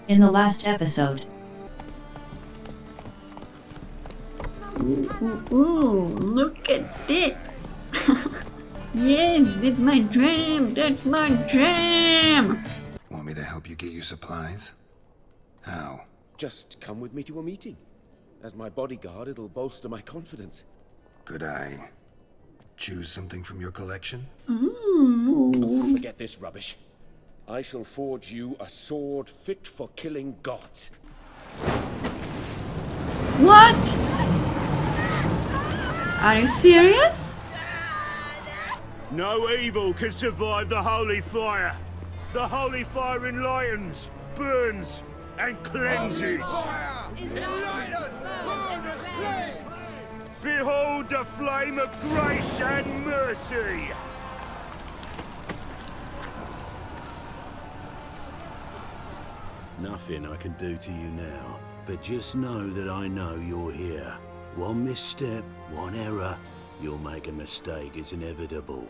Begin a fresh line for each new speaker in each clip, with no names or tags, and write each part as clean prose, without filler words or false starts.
In the last episode.
Ooh, look at this! Yes, that's my dream! That's my dream!
Want me to help you get your supplies? How?
Just come with me to a meeting. As my bodyguard, it'll bolster my confidence.
Could I choose something from your collection?
Ooh.
Forget this rubbish. I shall forge you a sword fit for killing gods.
What? Are you serious?
No evil can survive the holy fire. The holy fire enlightens, burns, and cleanses. Behold the flame of grace and mercy.
Nothing I can do to you now, but just know that I know you're here. One misstep, one error, you'll make a mistake, it's inevitable.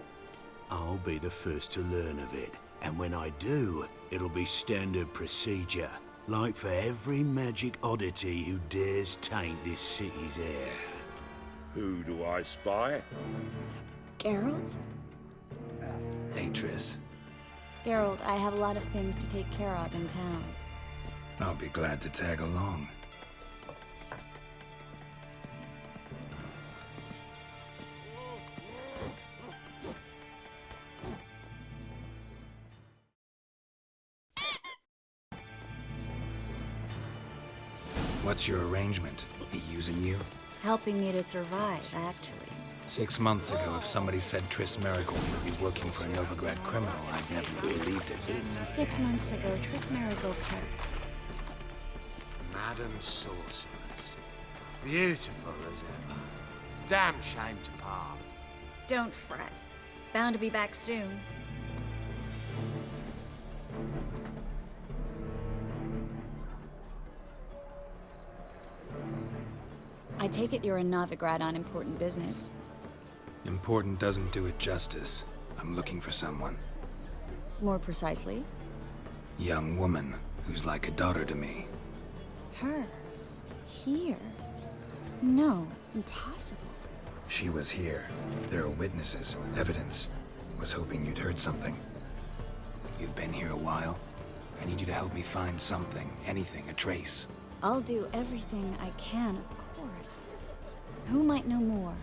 I'll be the first to learn of it, and when I do, it'll be standard procedure, like for every magic oddity who dares taint this city's air.
Who do I spy?
Geralt?
Hey, Triss.
Geralt, I have a lot of things to take care of in town.
I'll be glad to tag along. What's your arrangement? He using you?
Helping me to survive, actually.
6 months ago, if somebody said Triss Merigold would be working for a Novigrad criminal, I'd never believed it.
6 months ago, Triss Merigold perished.
Madam Sorceress. Beautiful as ever. Damn shame to part.
Don't fret. Bound to be back soon. I take it you're in Novigrad on important business.
Important doesn't do it justice. I'm looking for someone.
More precisely?
Young woman who's like a daughter to me.
Her? Here? No, impossible.
She was here. There are witnesses, evidence. Was hoping you'd heard something. You've been here a while. I need you to help me find something, anything, a trace.
I'll do everything I can, of course. Who might know more?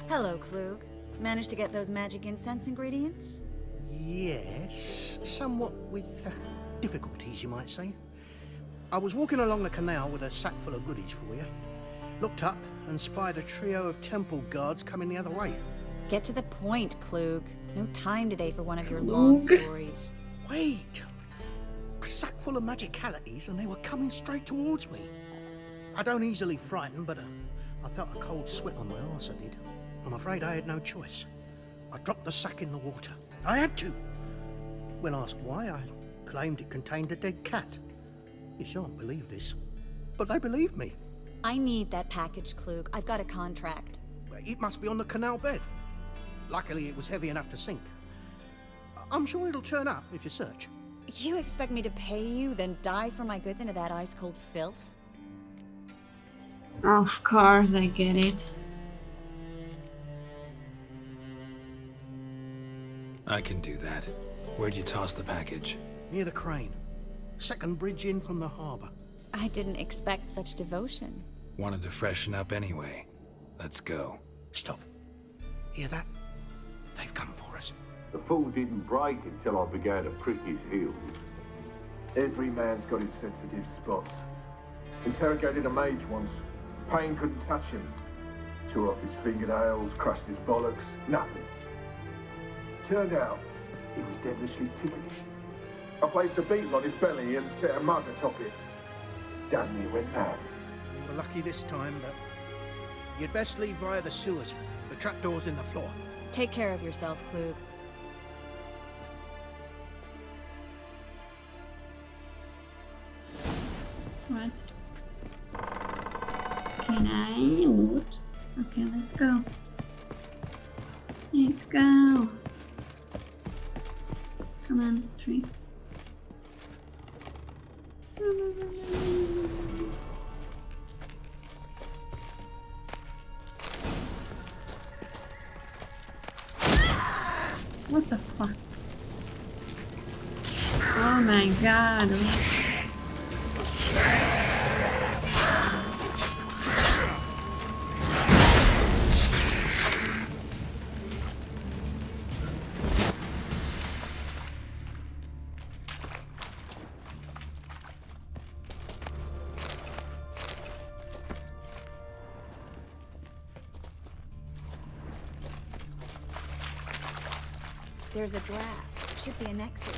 Hello, Klug. Managed to get those magic incense ingredients?
Yes, somewhat with difficulties, you might say. I was walking along the canal with a sack full of goodies for you. Looked up and spied a trio of temple guards coming the other way.
Get to the point, Klug. No time today for one of your long stories.
Wait! A sack full of magicalities and they were coming straight towards me. I don't easily frighten, but I felt a cold sweat on my arse, I did. I'm afraid I had no choice. I dropped the sack in the water. I had to. When asked why, I claimed it contained a dead cat. You shan't believe this, but they believed me.
I need that package, Klug. I've got a contract.
It must be on the canal bed. Luckily, it was heavy enough to sink. I'm sure it'll turn up if you search.
You expect me to pay you, then dive for my goods into that ice-cold filth?
Of course, I get it.
I can do that. Where'd you toss the package?
Near the crane. Second bridge in from the harbour.
I didn't expect such devotion.
Wanted to freshen up anyway. Let's go.
Stop. Hear that? They've come for us.
The fall didn't break until I began to prick his heels. Every man's got his sensitive spots. Interrogated a mage once. Pain couldn't touch him. Tore off his fingernails, crushed his bollocks, nothing. Turned out, he was devilishly ticklish. I placed a beetle on his belly and set a mug atop it. Damn near went mad.
You were lucky this time, but you'd best leave via the sewers. The trapdoor's in the floor.
Take care of yourself, Klug.
Can I loot? Okay, let's go. Let's go. Come on, trees. What the fuck? Oh my god.
There's a draft. Should be an exit.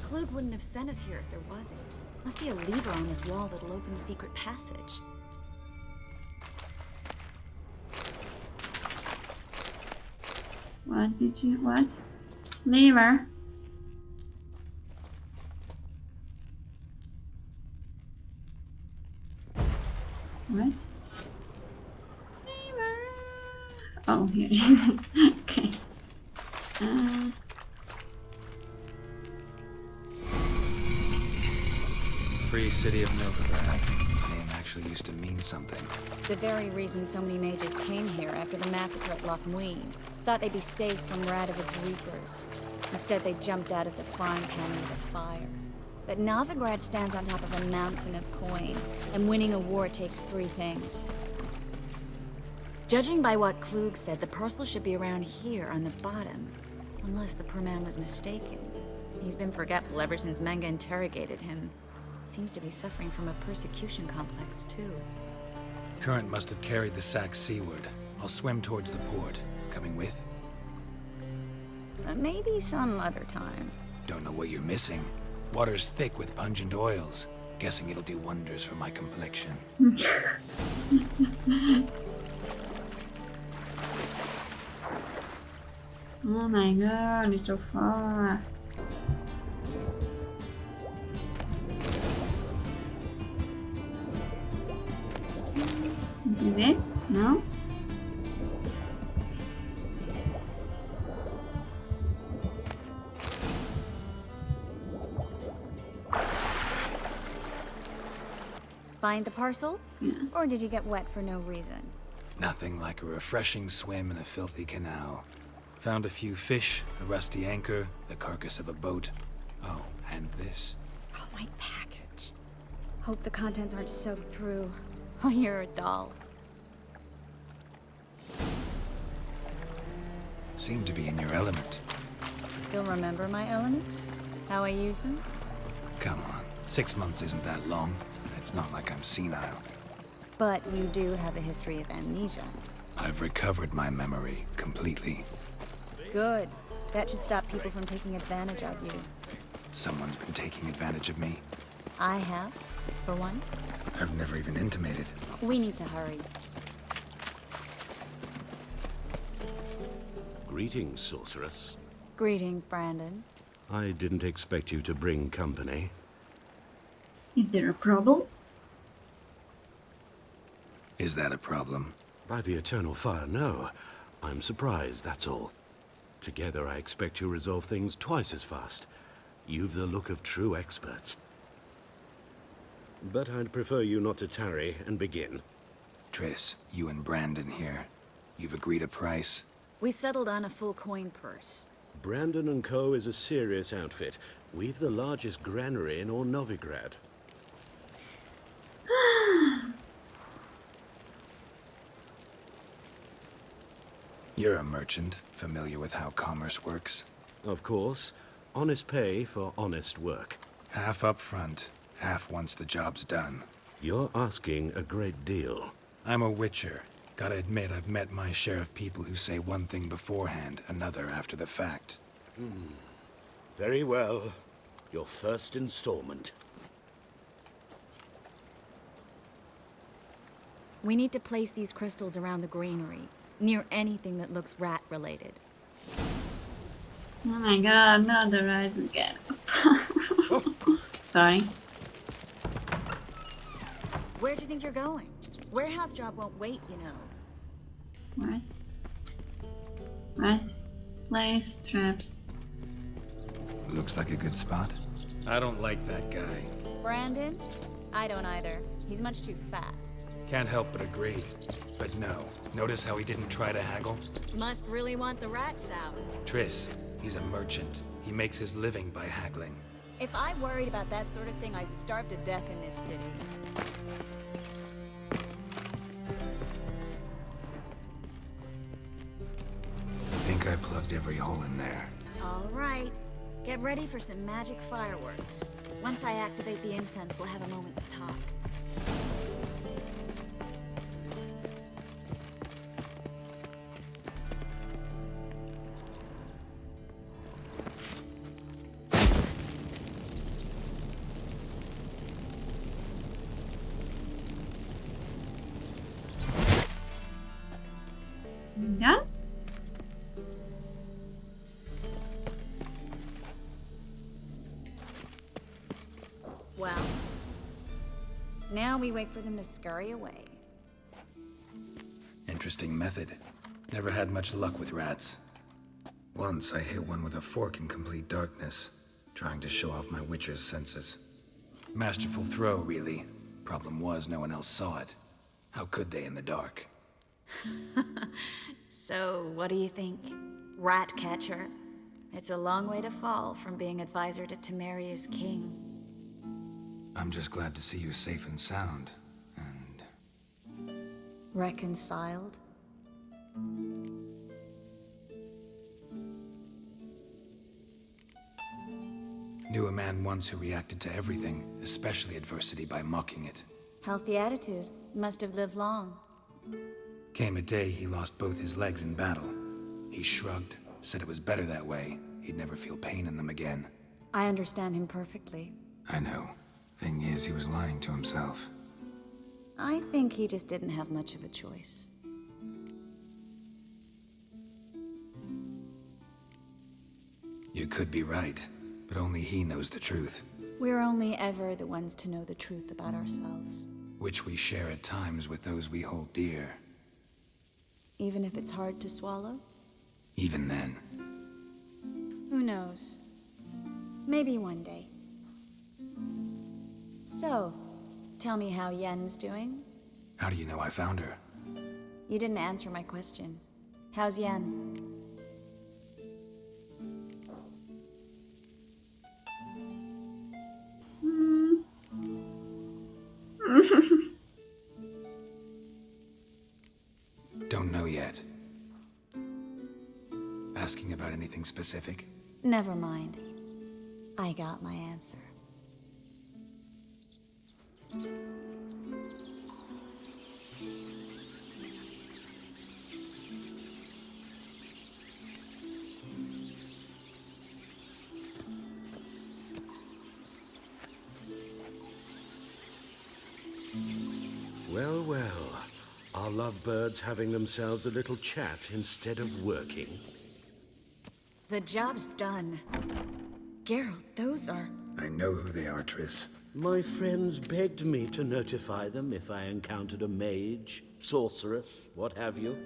Klug wouldn't have sent us here if there wasn't. Must be a lever on this wall that'll open the secret passage.
What did you, what? Lever? What? Lever? Oh, here. Okay.
Free city of Novigrad. The name actually used to mean something.
The very reason so many mages came here after the massacre at Loch Muin. Thought they'd be safe from Radovid's reapers. Instead, they jumped out of the frying pan into the fire. But Novigrad stands on top of a mountain of coin, and winning a war takes 3 things. Judging by what Klug said, the parcel should be around here on the bottom. Unless the poor man was mistaken. He's been forgetful ever since Manga interrogated him. Seems to be suffering from a persecution complex, too.
Current must have carried the sack seaward. I'll swim towards the port. Coming with?
Maybe some other time.
Don't know what you're missing. Water's thick with pungent oils. Guessing it'll do wonders for my complexion.
Oh my god, it's so far. Is it? No?
Find the parcel?
Yes.
Or did you get wet for no reason?
Nothing like a refreshing swim in a filthy canal. Found a few fish, a rusty anchor, the carcass of a boat. Oh, and this.
Oh, my package. Hope the contents aren't soaked through. Oh, you're a doll.
Seem to be in your element.
Still remember my elements? How I use them?
Come on, 6 months isn't that long. It's not like I'm senile.
But you do have a history of amnesia.
I've recovered my memory completely.
Good. That should stop people from taking advantage of you.
Someone's been taking advantage of me.
I have, for one.
I've never even intimated.
We need to hurry.
Greetings, sorceress.
Greetings, Brandon.
I didn't expect you to bring company.
Is there a problem?
Is that a problem?
By the eternal fire, no. I'm surprised, that's all. Together, I expect you resolve things twice as fast. You've the look of true experts. But I'd prefer you not to tarry and begin.
Triss, you and Brandon here. You've agreed a price?
We settled on a full coin purse.
Brandon & Co. is a serious outfit. We've the largest granary in all Novigrad.
You're a merchant, familiar with how commerce works.
Of course. Honest pay for honest work.
Half up front, half once the job's done.
You're asking a great deal.
I'm a witcher. Gotta admit, I've met my share of people who say one thing beforehand, another after the fact.
Very well. Your first installment.
We need to place these crystals around the granary, near anything that looks rat-related.
Oh my god, not the rise again. Sorry.
Where'd you think you're going? Warehouse job won't wait, you know.
Right. Right. Place traps.
Looks like a good spot. I don't like that guy.
Brandon? I don't either. He's much too fat.
Can't help but agree. But no. Notice how he didn't try to haggle?
Must really want the rats out.
Triss, he's a merchant. He makes his living by haggling.
If I worried about that sort of thing, I'd starve to death in this city.
I think I plugged every hole in there.
All right. Get ready for some magic fireworks. Once I activate the incense, we'll have a moment to talk.
Done?
Well, now we wait for them to scurry away.
Interesting method. Never had much luck with rats. Once I hit one with a fork in complete darkness, trying to show off my witcher's senses. Masterful throw, really. Problem was, no one else saw it. How could they in the dark?
So, what do you think? Rat catcher? It's a long way to fall from being advisor to Temeria's king.
I'm just glad to see you safe and sound. And
Reconciled?
knew a man once who reacted to everything, especially adversity, by mocking it.
Healthy attitude. Must have lived long.
Came a day he lost both his legs in battle. He shrugged, said it was better that way. He'd never feel pain in them again.
I understand him perfectly.
I know. Thing is, he was lying to himself.
I think he just didn't have much of a choice.
You could be right, but only he knows the truth.
We're only ever the ones to know the truth about ourselves.
Which we share at times with those we hold dear.
Even if it's hard to swallow?
Even then.
Who knows? Maybe one day. So, tell me how Yen's doing?
How do you know I found her?
You didn't answer my question. How's Yen?
Don't know yet. Asking about anything specific?
Never mind. I got my answer.
Well, well. Are lovebirds having themselves a little chat instead of working?
The job's done. Geralt, those are...
I know who they are, Triss.
My friends begged me to notify them if I encountered a mage, sorceress, what have you.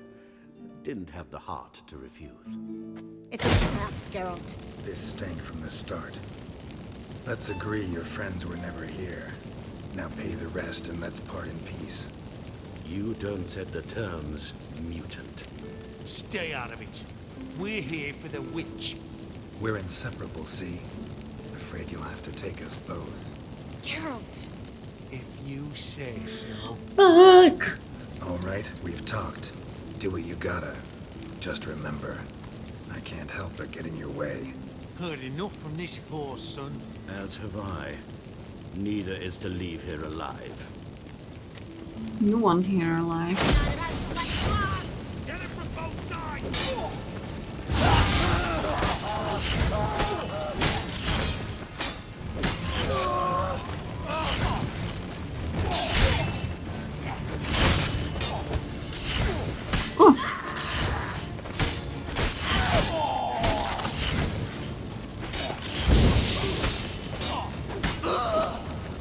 Didn't have the heart to refuse.
It's a trap, Geralt.
This stank from the start. Let's agree your friends were never here. Now pay the rest and let's part in peace.
You don't set the terms, mutant.
Stay out of it. We're here for the witch.
We're inseparable, see? Afraid you'll have to take us both.
Geralt!
If you say so.
Fuck!
All right, we've talked. Do what you gotta. Just remember, I can't help but get in your way.
Heard enough from this horse, son.
As have I. Neither is to leave here alive.
You want here alive.
Get it from both sides!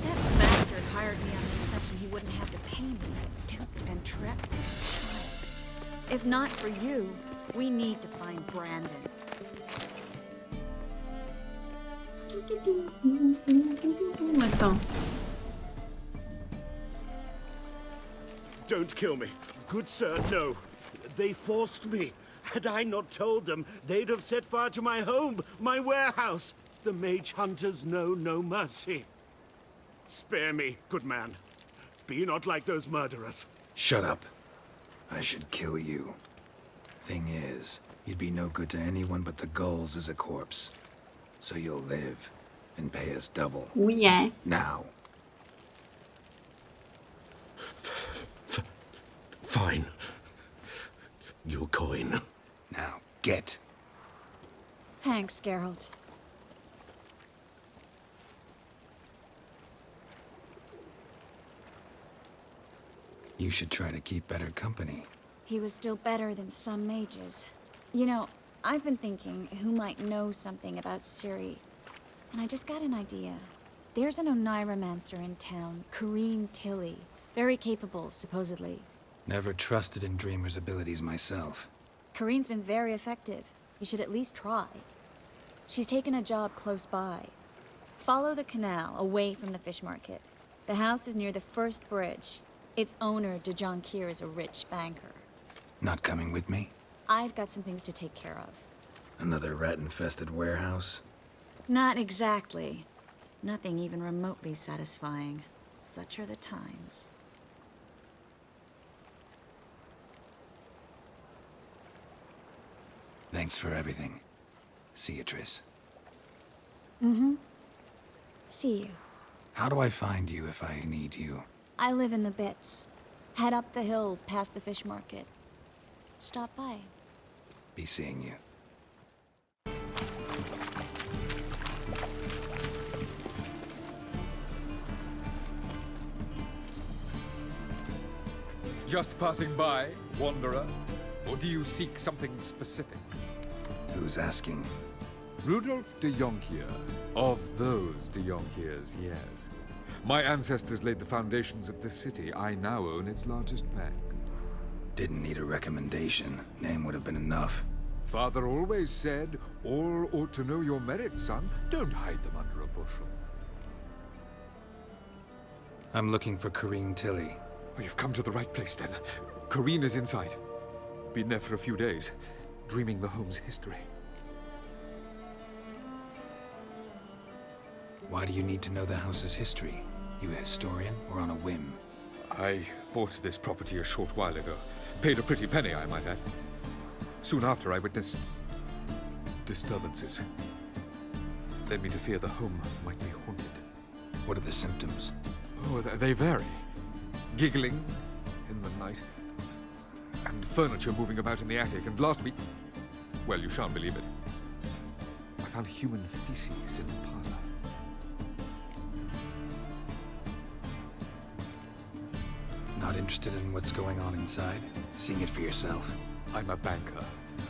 That bastard hired me on the assumption he wouldn't have to If not for you, we need to find Brandon.
Let's go.
Don't kill me. Good sir, no. They forced me. Had I not told them, they'd have set fire to my home, my warehouse. The mage hunters know no mercy. Spare me, good man. Be not like those murderers.
Shut up. I should kill you. Thing is, you'd be no good to anyone but the gulls as a corpse. So you'll live and pay us double.
Oh yeah.
Now.
Fine. Your coin.
Now, get.
Thanks, Geralt.
You should try to keep better company.
He was still better than some mages. You know, I've been thinking who might know something about Ciri. And I just got an idea. There's an Oneiromancer in town, Corrine Tilly. Very capable, supposedly.
Never trusted in Dreamer's abilities myself.
Corrine's been very effective. You should at least try. She's taken a job close by. Follow the canal, away from the fish market. The house is near the first bridge. Its owner, de Jonquier, is a rich banker.
Not coming with me?
I've got some things to take care of.
Another rat-infested warehouse?
Not exactly. Nothing even remotely satisfying. Such are the times.
Thanks for everything. See you, Triss.
See you.
How do I find you if I need you?
I live in the Bits. Head up the hill past the fish market. Stop by.
Be seeing you.
Just passing by, wanderer? Or do you seek something specific?
Who's asking?
Rudolf de Jonquier. Of those de Jonquiers, yes. My ancestors laid the foundations of this city. I now own its largest bank.
Didn't need a recommendation. Name would have been enough.
Father always said, all ought to know your merits, son. Don't hide them under a bushel.
I'm looking for Corrine Tilly.
Oh, you've come to the right place, then. Corrine is inside. Been there for a few days, dreaming the home's history.
Why do you need to know the house's history? You a historian or on a whim?
I bought this property a short while ago. Paid a pretty penny, I might add. Soon after, I witnessed disturbances. Led me to fear the home might be haunted.
What are the symptoms?
Oh, they vary. Giggling in the night, and furniture moving about in the attic, and last week... well, you shan't believe it. I found human feces in the parlor.
Not interested in what's going on inside? Seeing it for yourself?
I'm a banker.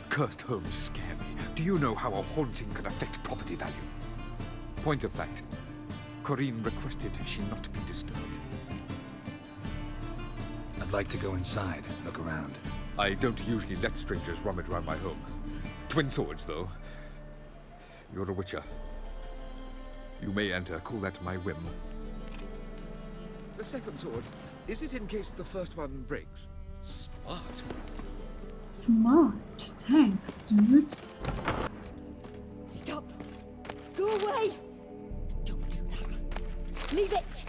Cursed homes scare me. Do you know how a haunting can affect property value? Point of fact, Corrine requested she not be disturbed.
I'd like to go inside, look around.
I don't usually let strangers rummage around my home. Twin swords, though. You're a witcher. You may enter, call that my whim. The second sword, is it in case the first one breaks? Smart.
Smart. Thanks, dude.
Stop! Go away! Don't do that. Leave it!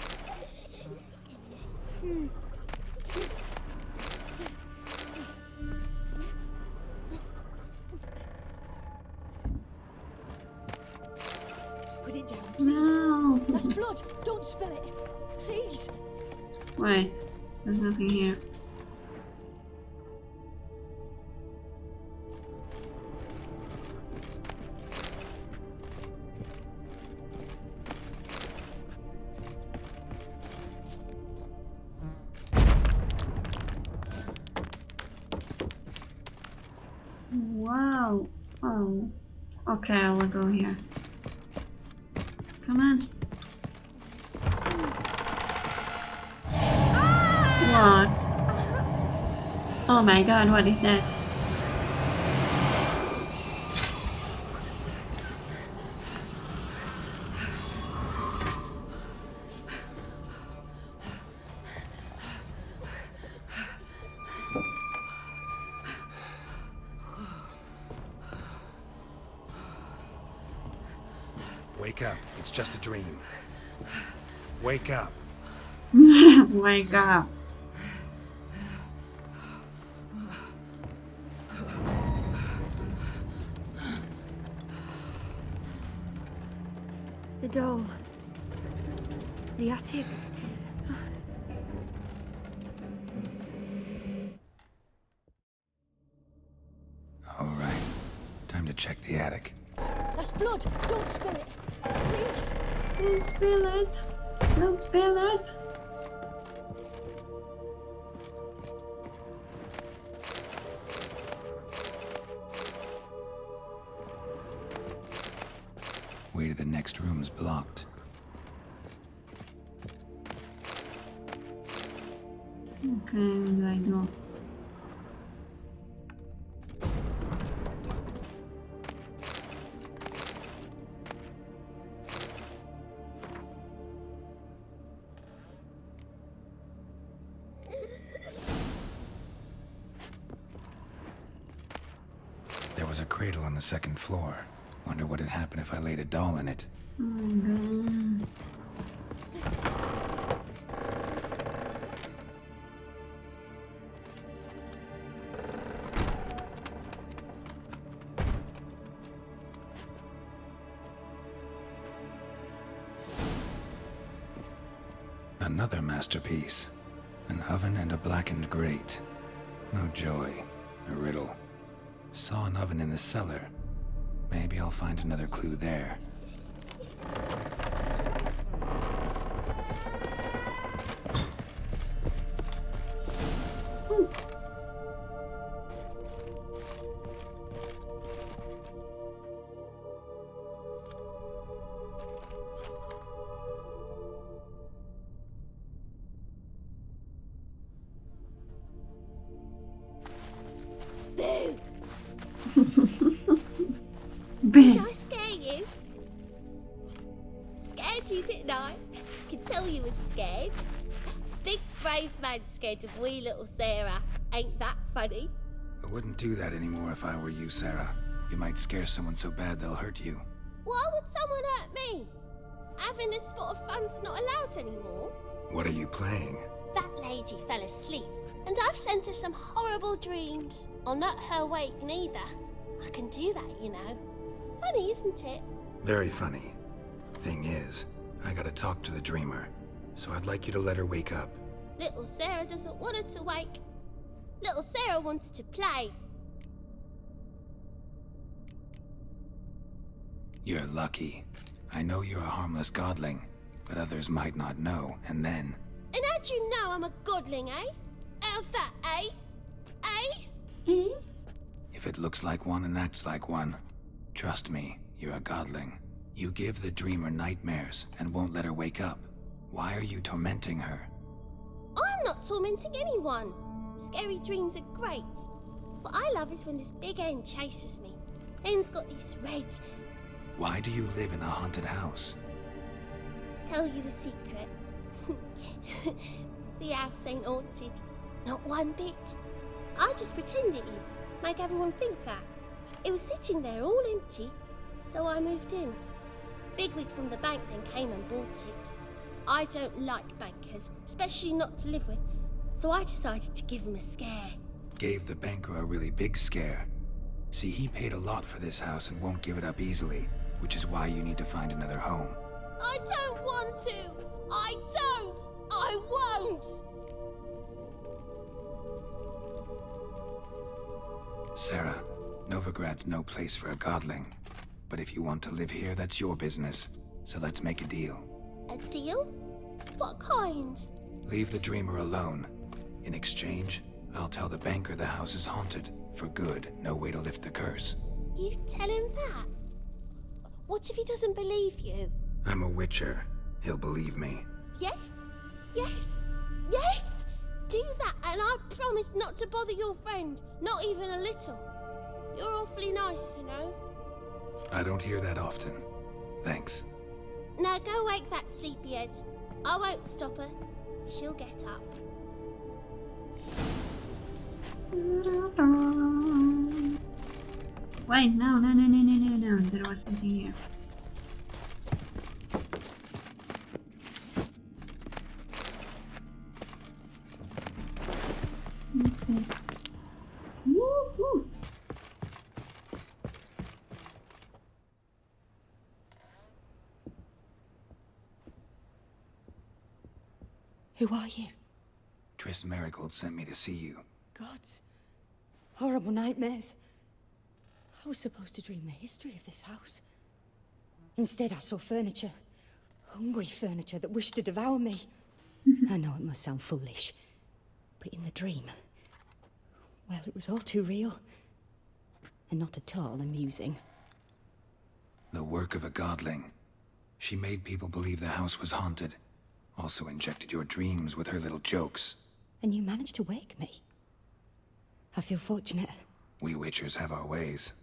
Put it down, please.
No.
That's blood. Don't spill it. Please.
Wait. There's nothing here. Wow. Oh. Okay, I will go here. Come on. What? Oh my god, what is that?
Wake up. It's just a dream. Wake up.
Wake up.
The doll. The attic.
All right. Time to check the attic.
That's blood. Don't spill it. Please.
Don't spill it. Don't spill it.
Way to the next room's blocked.
Okay, what do I do?
There was a cradle on the second floor. Wonder what would happen if I laid a doll in it.
Oh my god.
Another masterpiece. An oven and a blackened grate. Oh joy. A riddle. Saw an oven in the cellar. Maybe I'll find another clue there.
Boo!
Big.
Did I scare you? Scared you, didn't I? Can tell you was scared. Big brave man scared of wee little Sarah. Ain't that funny?
I wouldn't do that anymore if I were you, Sarah. You might scare someone so bad they'll hurt you.
Why would someone hurt me? Having a spot of fun's not allowed anymore.
What are you playing?
That lady fell asleep, and I've sent her some horrible dreams. I'll not her wake neither. I can do that, you know. Funny, isn't it?
Very funny. Thing is, I gotta talk to the dreamer, so I'd like you to let her wake up.
Little Sarah doesn't want her to wake. Little Sarah wants to play.
You're lucky. I know you're a harmless godling, but others might not know, and then...
And how'd you know I'm a godling, eh? How's that, eh? Eh?
Eh?
If it looks like one and acts like one, trust me, you're a godling. You give the dreamer nightmares and won't let her wake up. Why are you tormenting her?
I'm not tormenting anyone. Scary dreams are great. What I love is when this big hen chases me. Hen's got this red...
Why do you live in a haunted house?
Tell you a secret. The house ain't haunted. Not one bit. I just pretend it is. Make everyone think that. It was sitting there all empty, so I moved in. Bigwig from the bank then came and bought it. I don't like bankers, especially not to live with, so I decided to give him a scare.
Gave the banker a really big scare. See, he paid a lot for this house and won't give it up easily, which is why you need to find another home.
I don't want to! I don't! I won't!
Sarah, Novigrad's no place for a godling. But if you want to live here, that's your business. So let's make a deal.
A deal? What kind?
Leave the dreamer alone. In exchange, I'll tell the banker the house is haunted. For good, no way to lift the curse.
You tell him that? What if he doesn't believe you?
I'm a witcher. He'll believe me.
Yes? Yes? Yes! Do that and I promise not to bother your friend. Not even a little. You're awfully nice, you know.
I don't hear that often. Thanks.
Now go wake that sleepyhead. I won't stop her. She'll get up.
Wait, no. There was something here.
Who are you?
Triss Marigold sent me to see you.
Gods. Horrible nightmares. I was supposed to dream the history of this house. Instead, I saw furniture. Hungry furniture that wished to devour me. I know it must sound foolish, but in the dream, well, it was all too real. And not at all amusing.
The work of a godling. She made people believe the house was haunted. Also injected your dreams with her little jokes.
And you managed to wake me. I feel fortunate.
We Witchers have our ways.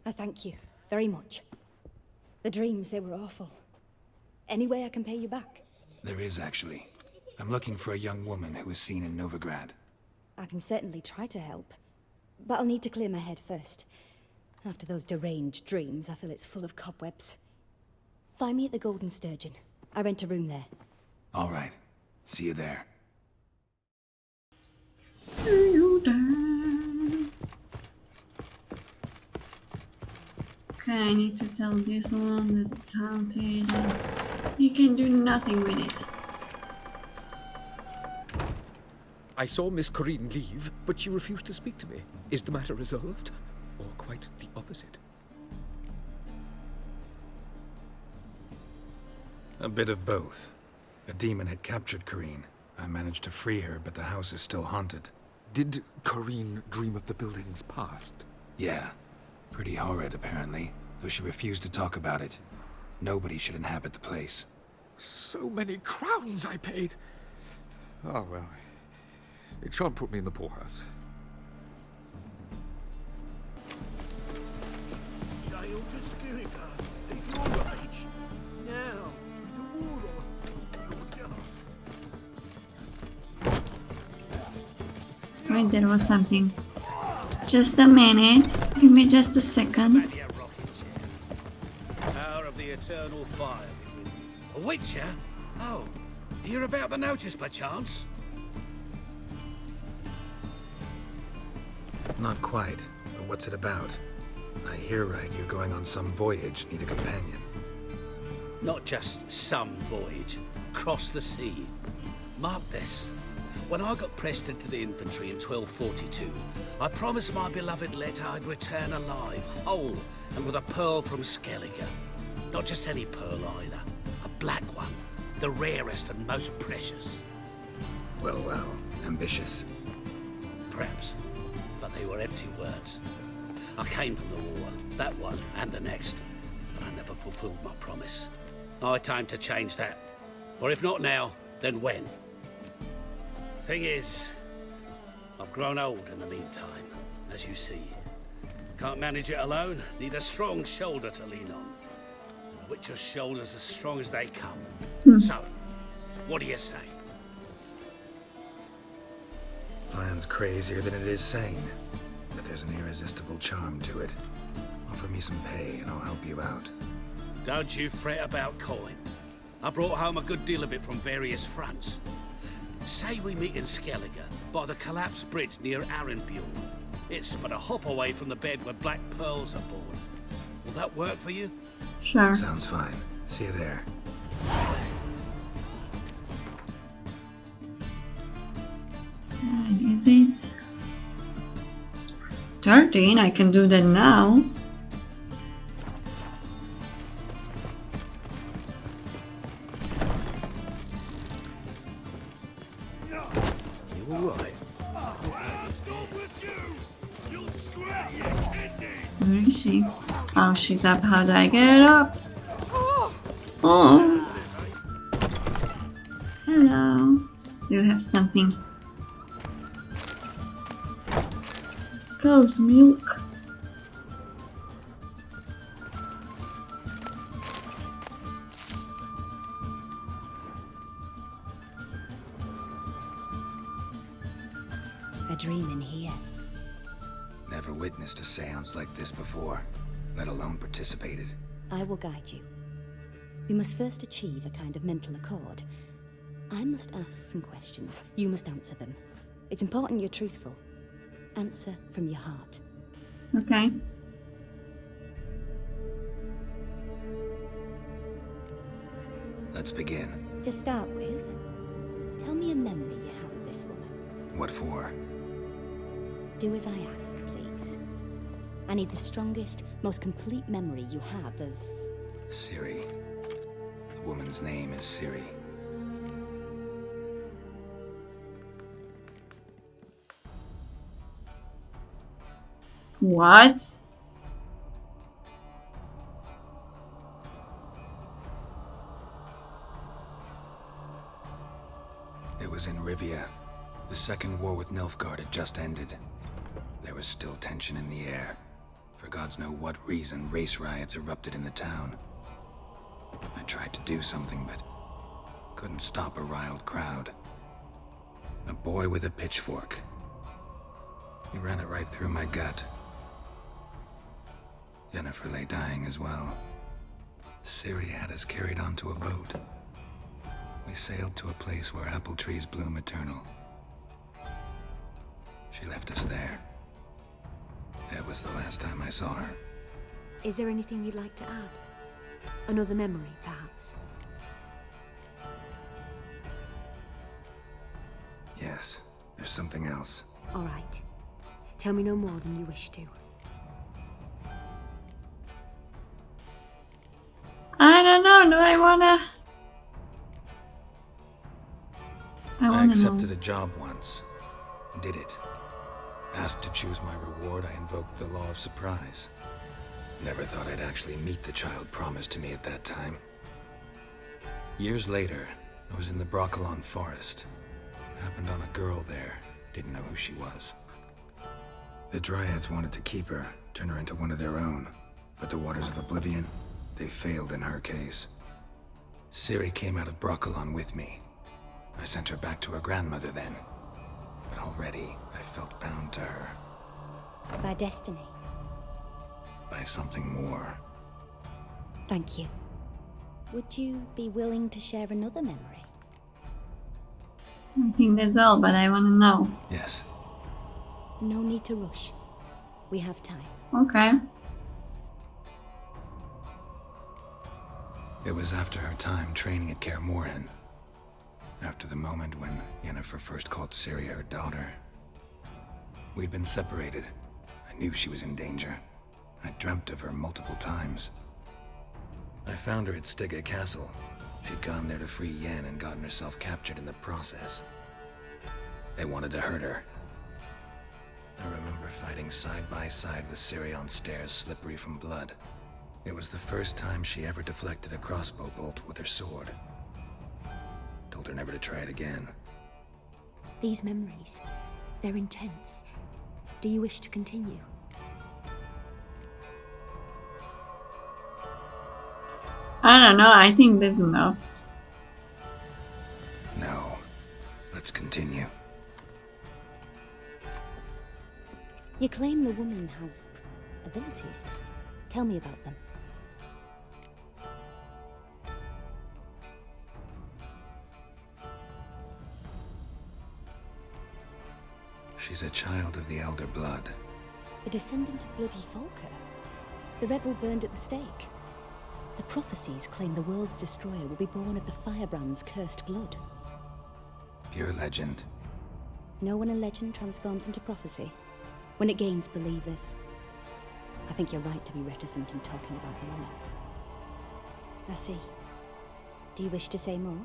I thank you very much. The dreams, they were awful. Any way I can pay you back?
There is, actually. I'm looking for a young woman who was seen in Novigrad.
I can certainly try to help. But I'll need to clear my head first. After those deranged dreams, I feel it's full of cobwebs. Find me at the Golden Sturgeon. I rent a room there.
All right. See you there.
See you there. Okay, I need to tell this one that it's haunted. You can do nothing with it.
I saw Miss Corinne leave, but she refused to speak to me. Is the matter resolved? Or quite the opposite?
A bit of both. A demon had captured Corinne. I managed to free her, but the house is still haunted.
Did Corinne dream of the building's past?
Yeah. Pretty horrid, apparently, though she refused to talk about it. Nobody should inhabit the place.
So many crowns I paid! Oh, well. It shan't put me in the poorhouse.
Sail to Skilliga at your age. Now, the warlord, you're done.
Wait, there was something. Just a minute. Give me just a second.
Power of the eternal fire. A witcher? Oh, hear about the notice by chance?
Not quite, but what's it about? I hear right you're going on some voyage, need a companion.
Not just some voyage. Across the sea. Mark this. When I got pressed into the infantry in 1242, I promised my beloved Let I'd return alive, whole, and with a pearl from Skellige. Not just any pearl either. A black one. The rarest and most precious.
Well, well, ambitious.
Perhaps. But they were empty words. I came from the war, that one and the next, but I never fulfilled my promise. High time to change that. For if not now, then when? Thing is, I've grown old in the meantime, as you see. Can't manage it alone, need a strong shoulder to lean on. And a witcher's shoulder's as strong as they come. So, what do you say?
Plan's crazier than it is sane, but there's an irresistible charm to it. Offer me some pay and I'll help you out.
Don't you fret about coin. I brought home a good deal of it from various fronts. Say we meet in Skellige, by the collapsed bridge near Arenbjorn. It's but a hop away from the bed where black pearls are born. Will that work for you?
Sure.
Sounds fine. See you there.
And is it 13? I can do that now.
You all right?
Where is she? Oh, she's up. How do I get up? Oh. Hello. Do you have something? Cow's milk.
A dream in here.
Never witnessed a seance like this before, let alone participated.
I will guide you. You must first achieve a kind of mental accord. I must ask some questions. You must answer them. It's important you're truthful. Answer from your heart.
Okay.
Let's begin.
To start with, Tell me a memory you have of this woman.
What for?
Do as I ask, please. I need the strongest, most complete memory you have of...
Ciri. The woman's name is Ciri.
What?
It was in Rivia. The second war with Nilfgaard had just ended. There was still tension in the air. For gods know what reason, race riots erupted in the town. I tried to do something, but couldn't stop a riled crowd. A boy with a pitchfork. He ran it right through my gut. Yennefer lay dying as well. Ciri had us carried onto a boat. We sailed to a place where apple trees bloom eternal. She left us there. That was the last time I saw her.
Is there anything you'd like to add? Another memory, perhaps?
Yes, there's something else.
All right. Tell me no more than you wish to.
I don't know. Do I wanna? I
I
wanna
accepted
know.
a job once. Did it. Asked to choose my reward, I invoked the law of surprise. Never thought I'd actually meet the child promised to me at that time. Years later, I was in the Broccolon forest. Happened on a girl there. Didn't know who she was. The Dryads wanted to keep her, turn her into one of their own. But the Waters of Oblivion, they failed in her case. Ciri came out of Broccolon with me. I sent her back to her grandmother then. But already, I felt bound to her.
By destiny.
By something more.
Thank you. Would you be willing to share another memory?
I think that's all, but I wanna know.
Yes.
No need to rush. We have time.
Okay.
It was after her time training at Kaer Morhen. After the moment when Yennefer first called Ciri her daughter. We'd been separated. I knew she was in danger. I dreamt of her multiple times. I found her at Stygga Castle. She'd gone there to free Yen and gotten herself captured in the process. They wanted to hurt her. I remember fighting side by side with Ciri on stairs slippery from blood. It was the first time she ever deflected a crossbow bolt with her sword. Told her never to try it again.
These memories, they're intense. Do you wish to continue?
I don't know. I think that's enough.
No. Let's continue.
You claim the woman has abilities. Tell me about them.
She's a child of the Elder Blood.
A descendant of bloody Falker. The rebel burned at the stake. The prophecies claim the world's destroyer will be born of the Firebrand's cursed blood.
Pure legend.
Know when a legend transforms into prophecy? When it gains believers. I think you're right to be reticent in talking about the woman. I see. Do you wish to say more?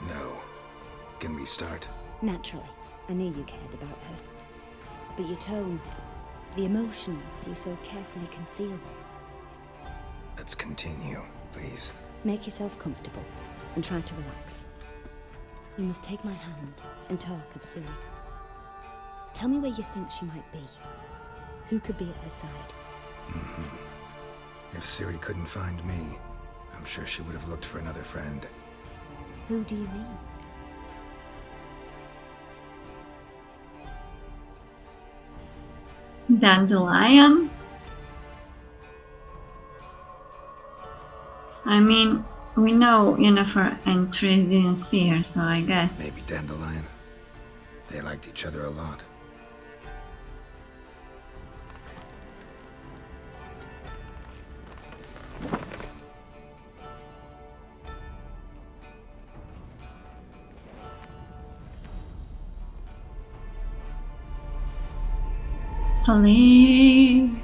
No. Can we start?
Naturally. I knew you cared about her. But your tone, the emotions you so carefully conceal.
Let's continue, please.
Make yourself comfortable and try to relax. You must take my hand and talk of Ciri. Tell me where you think she might be. Who could be at her side?
If Ciri couldn't find me, I'm sure she would have looked for another friend.
Who do you mean?
Dandelion? I mean, we know Yennefer and Triss didn't see her, so I guess.
Maybe Dandelion. They liked each other a lot.
Sleep.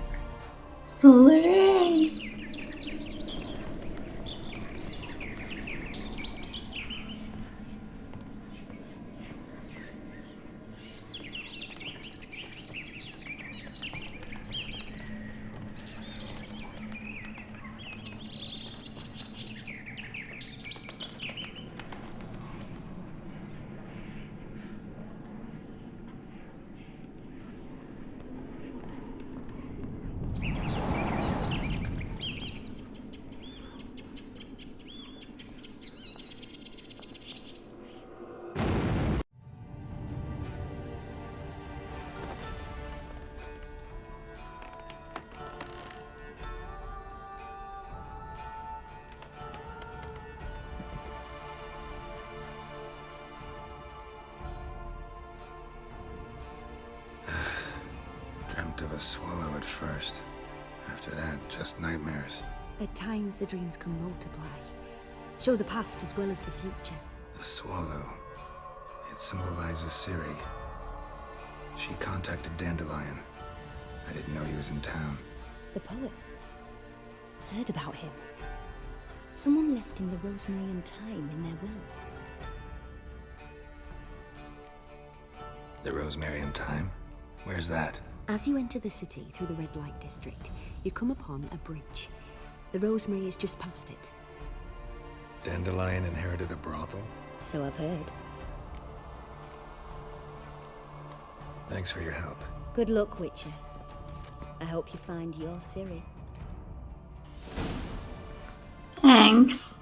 Sleep.
Dreamt of a swallow at first. After that, just nightmares.
At times, the dreams can multiply. Show the past as well as the future.
The swallow. It symbolizes Ciri. She contacted Dandelion. I didn't know he was in town.
The poet. Heard about him. Someone left him the rosemary and thyme in their will.
The rosemary and thyme? Where's that?
As you enter the city through the red light district, you come upon a bridge. The rosemary is just past it.
Dandelion inherited a brothel?
So I've heard.
Thanks for your help.
Good luck, Witcher. I hope you find your Ciri.
Thanks.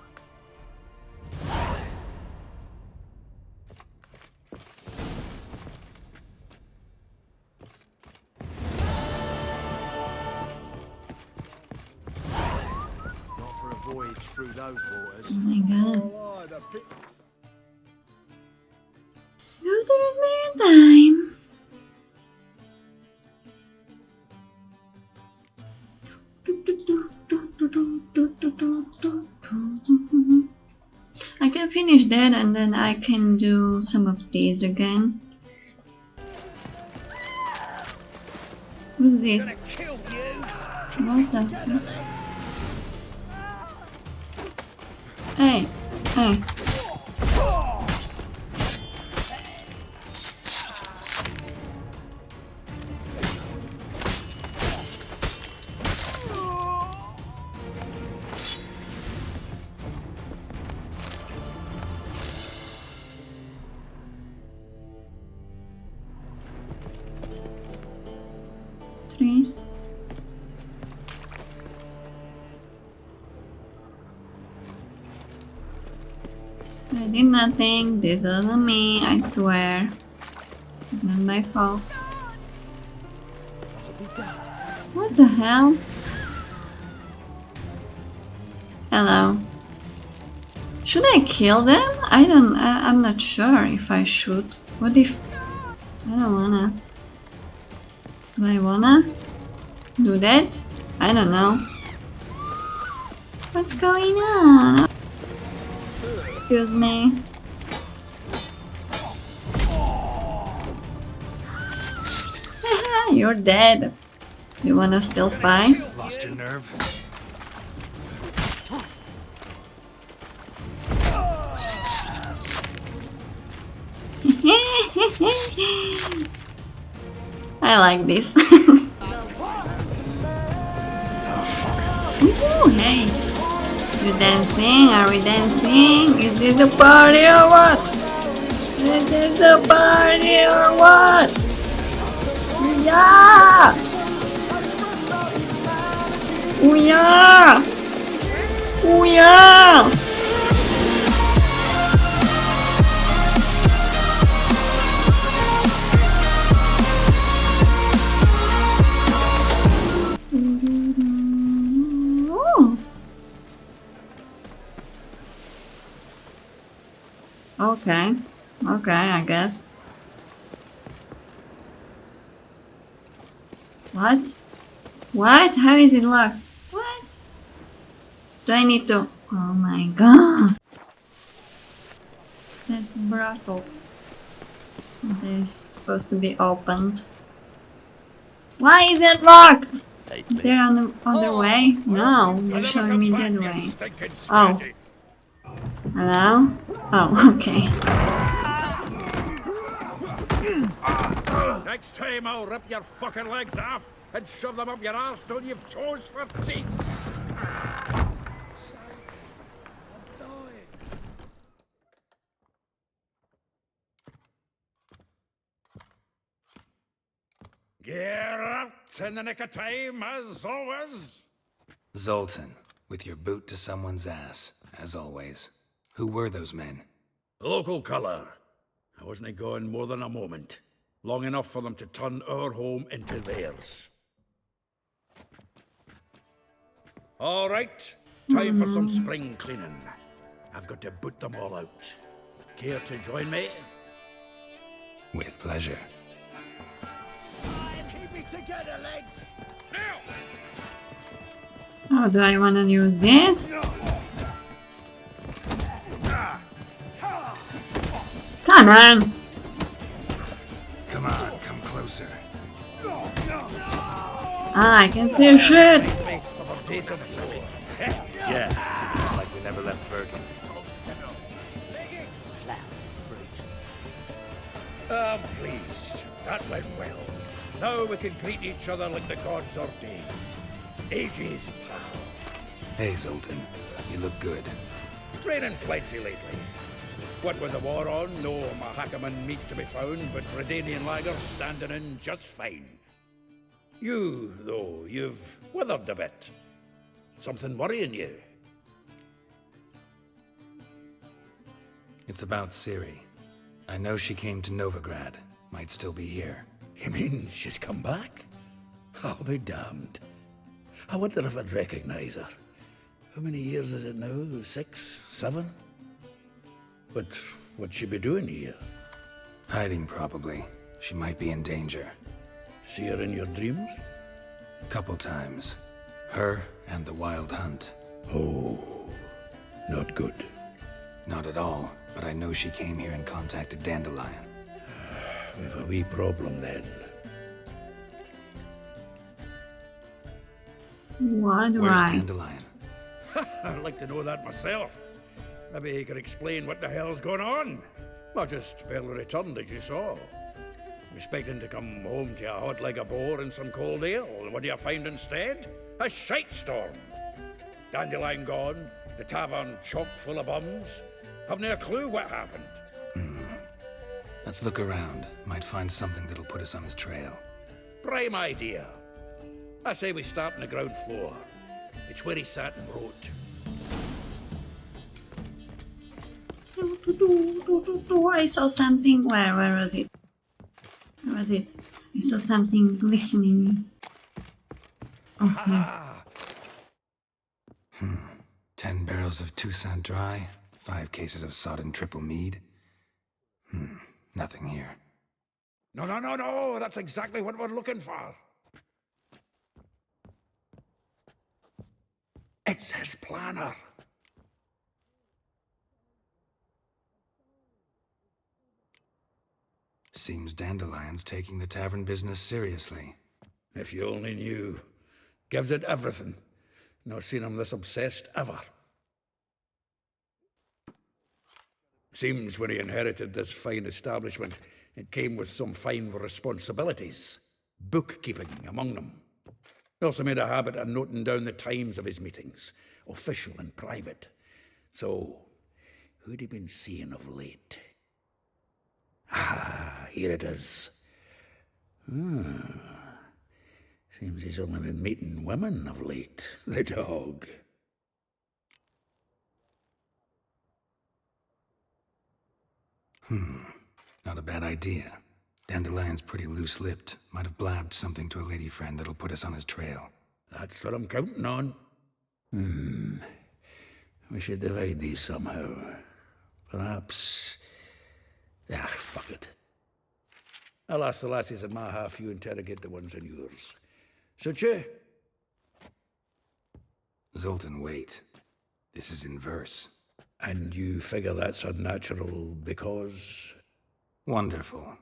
Not for a voyage through those waters.
Oh my god. Go to rosemary and thyme. I can finish that and then I can do some of these again. Who's this? What the fuck? Hey, hey. Trees. I did nothing. This wasn't me, I swear. It's not my fault. What the hell? Hello. Should I kill them? I'm not sure if I should. What if... I don't wanna. Do I wanna do that? I don't know. What's going on? Excuse me. You're dead. You wanna still fight?
Lost your nerve?
I like this. Ooh, hey. You dancing? Are we dancing? Is this a party or what? Is this a party or what? Yeah! Oh yeah! Oh yeah! Okay. Okay, I guess. What? What? How is it locked? What? Do I need to... Oh my god! That's brothel. They're supposed to be opened. Why is it locked? They're on the other way? No, they're showing me that way. Oh. Hello? Oh, okay.
Next time I'll rip your fucking legs off and shove them up your arse till you've toes for teeth. Get out in the nick of time, as always.
Zoltan, with your boot to someone's ass, as always. Who were those men?
Local colour. I wasn't gone more than a moment. Long enough for them to turn our home into theirs. All right, time for some spring cleaning. I've got to boot them all out. Care to join me?
With pleasure.
Keep me together, legs!
Oh, do I want to use this? Come on!
Come on, come closer.
I can see shit!
Yeah, it's like we never left Bergen.
I'm pleased. That went well. Now we can greet each other like the gods ordained. Ages, pal.
Hey, Zoltan. You look good.
Training plenty lately. What with the war on, no Mahakaman meat to be found, but Redanian lagers standing in just fine. You, though, you've withered a bit. Something worrying you?
It's about Ciri. I know she came to Novigrad. Might still be here.
You mean she's come back? I'll be damned. I wonder if I'd recognize her. How many years is it now? 6, 7? But what'd she be doing here?
Hiding, probably. She might be in danger.
See her in your dreams?
Couple times. Her and the Wild Hunt.
Oh, not good.
Not at all, but I know she came here and contacted Dandelion.
We've a wee problem then.
What do
Where's
I?
Dandelion?
I'd like to know that myself. Maybe he could explain what the hell's going on. Well, just barely returned, as you saw. Expecting to come home to a hot leg of boar and some cold ale, and what do you find instead? A shite storm. Dandelion gone, the tavern chock full of bums. Have no clue what happened.
Let's look around. Might find something that'll put us on his trail.
Prime idea. I say we start on the ground floor. It's where he sat and wrote.
I saw something. Where was it? Where was it? I saw something glistening. Okay.
10 barrels of Toussaint Dry, 5 cases of sodden triple mead. Nothing here.
No. That's exactly what we're looking for. It's his planner.
Seems Dandelion's taking the tavern business seriously.
If you only knew. Gives it everything. Not seen him this obsessed ever. Seems when he inherited this fine establishment, it came with some fine responsibilities. Bookkeeping among them. He also made a habit of noting down the times of his meetings, official and private. So, who'd he been seeing of late? Ah, here it is. Seems he's only been meeting women of late, the dog.
Not a bad idea. Dandelion's pretty loose-lipped. Might have blabbed something to a lady friend that'll put us on his trail.
That's what I'm counting on. We should divide these somehow. Perhaps... fuck it. I'll ask the lassies in my half, you interrogate the ones in yours. Suit you?
Zoltan, wait. This is in verse.
And you figure that's unnatural because...
Wonderful.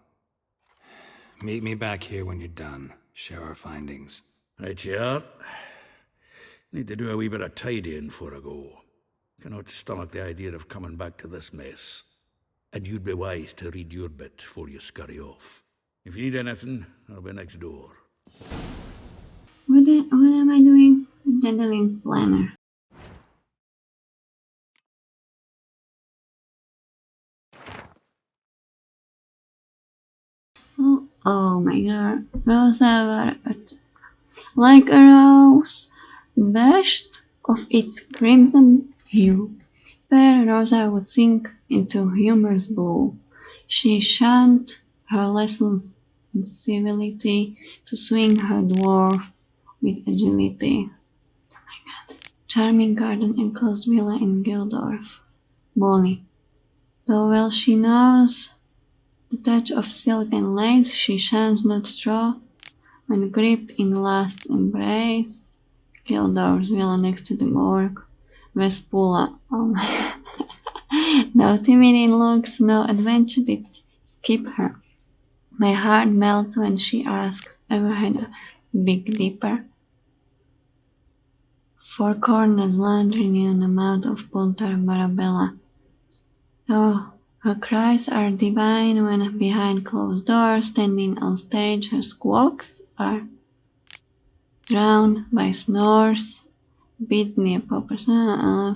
Meet me back here when you're done. share our findings.
Right you are. Need to do a wee bit of tidying before I go. Cannot stomach the idea of coming back to this mess. And you'd be wise to read your bit before you scurry off. If you need anything, I'll be next door.
What am I doing? Dandelions planner. Oh my god. Rosa Violet. Like a rose, bashed of its crimson hue, fair Rosa would sink into humorous blue. She shunned her lessons in civility to swing her dwarf with agility. Charming garden enclosed villa in Gildorf. Molly. Though well she knows the touch of silk and lace, she shuns not straw when gripped in last embrace. Gildorf's villa next to the morgue. Vespula. Oh my god. No timid looks, no adventure did skip her. My heart melts when she asks, ever had a Big Dipper? Four corners laundry near the mouth of Punta Marabella. Oh, her cries are divine when behind closed doors, standing on stage, her squawks are drowned by snores. Beats near poppers,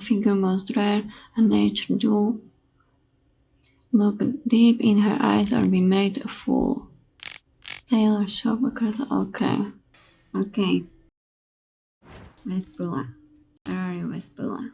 figure most rare, a nature jewel. Look deep in her eyes or be made a fool. Taylor shop okay. Okay. Vespula. Where are you, Vespula?